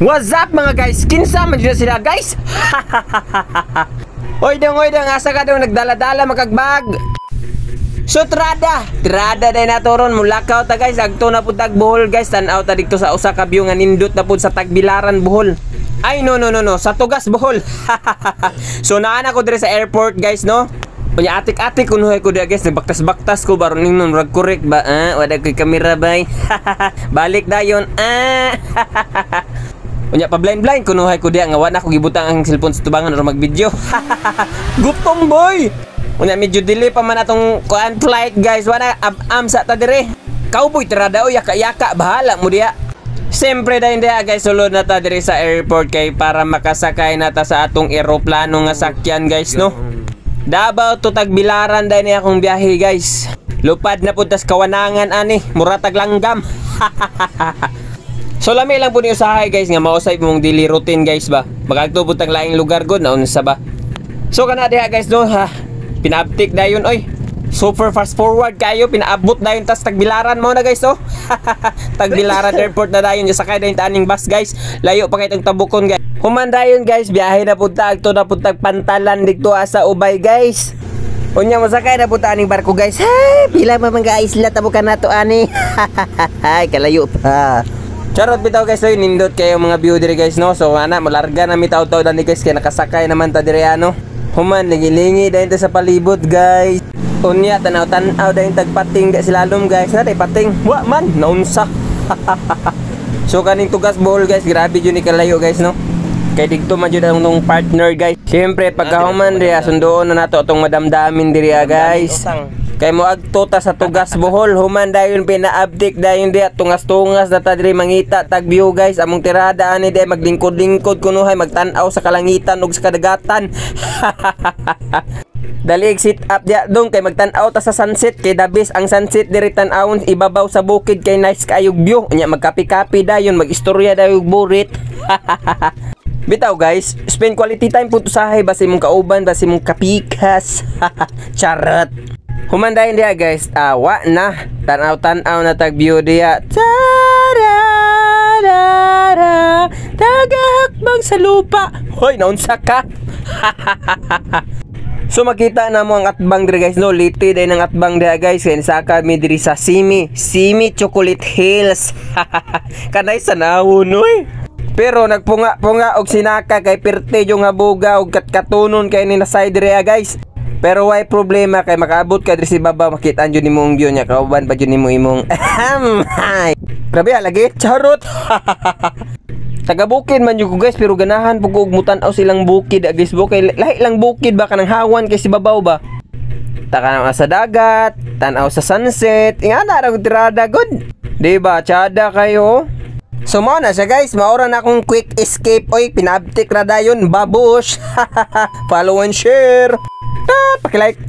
What's up mga guys? Kinsa man dyan sila guys? Oy dong, asa ka dong nagdala-dala makagbag? So trada day naturon mulakaw ta guys. Agto na pud tag Bohol guys. Tan-aw ta dito sa usa ka view nga nindot na pud sa Tagbilaran Bohol. Ay no, sa Tugas Bohol. So naana ko dire sa airport guys no. Punya atik-atik kunuhay ko dia guys. Nagbaktas-baktas ko baron ning rag correct ba? Wala koy kamera bay. Balik dayon. Unya pa blind kunuhay ko dia nga wala ko gibutang ang cellphone sa tubangan or mag-video. Gutom boy. Unya medyo delay pa man atong kuan flight guys. Wala am sa ta dire. Cowboy tirada o yaka bahala mo dia. Siyempre dahil dia guys sulod na ta dire sa airport kay para makasakay na ta sa atong eroplano nga sakyan guys no. Davao to Tagbilaran dahil niya akong biyahe guys. Lupad na puntas kawanangan ani muratag langgam. So lami lang po niyo usahay guys nga mausay mong daily routine guys ba. Magagtubot ang laing lugar god naon sa ba. So kana diha guys no ha. Pinaaptik dayon oy. Super fast forward kayo pinaabot dayon tas Tagbilaran mo na guys oh. Tagbilaran airport na dayon sakay dayon taning bus guys. Layo pa kay tong Tabukon guys. Human dayon guys biyahe na punta agto na punta Pantalan dito sa Ubay guys. Unya masakay na punta aning barko guys. Hay pila man mga isla tabukan nato ani. Hay kalayo pa. Charot bitaw guys, so nindot kayo mga view dire guys no. So ana malarga na mi taw-taw dani guys kay nakasakay naman ta dire ano. Human lingi-lingi dayon ta sa palibot guys. Unya tanaw-tanaw dayon tagpating da silalom guys. Na tay pating. Wa man naunsa. So kaning Tugas Bohol guys, grabe jud ni kalayo guys no. Kay digto man jud ang partner guys. Siyempre pagkahuman dire sundoon na nato atong madamdamin dire guys. Kay mo agto ta sa Tugas Bohol human dayon pina-update dayon dia tungas-tungas na ta diri mangita tag view guys. Among tirada ani day maglingkod-lingkod kunuhay magtan-aw sa kalangitan ug sa kadagatan. Dali sit up dia dong kay magtan-aw ta sa sunset kay the best ang sunset diri tan-awon ibabaw sa bukid kay nice kayog view. Unya magkapi-kapi dayon magistorya dayon burit. Bitaw guys, spend quality time pud usahay basi mong kauban basi mong kapikas. Charot. Humandayin dia guys, wa na tanaw-tanaw na tag view dia. Tararara, tagahakbang sa lupa. Hoy, naunsa ka? So makita na mo ang atbang diri guys no, liti day ng atbang dia guys. Kaya saka mi diri sa Simi Chocolate Hills. Kanay sa nahon oy. Pero nagpunga-punga og sinaka kay pirte yung nga buga og katkatunon kay ni nasay diri guys. Pero why problema kay makaabot ka diri si baba makita jud nimo ang view nya kauban pa jud nimo imong hay. Grabe lagi charot. Taga-bukid man jud guys pero ganahan pug og mutan-aw silang bukid guys kay lahi lang bukid ba kanang hawan kay si babaw ba. Taka na sa dagat, tan-aw sa sunset, ingana ra tirada good. Di ba chada kayo? So mo na siya guys, maura na akong quick escape oy, pinabtik na dayon babush. Follow and share. Pakilike.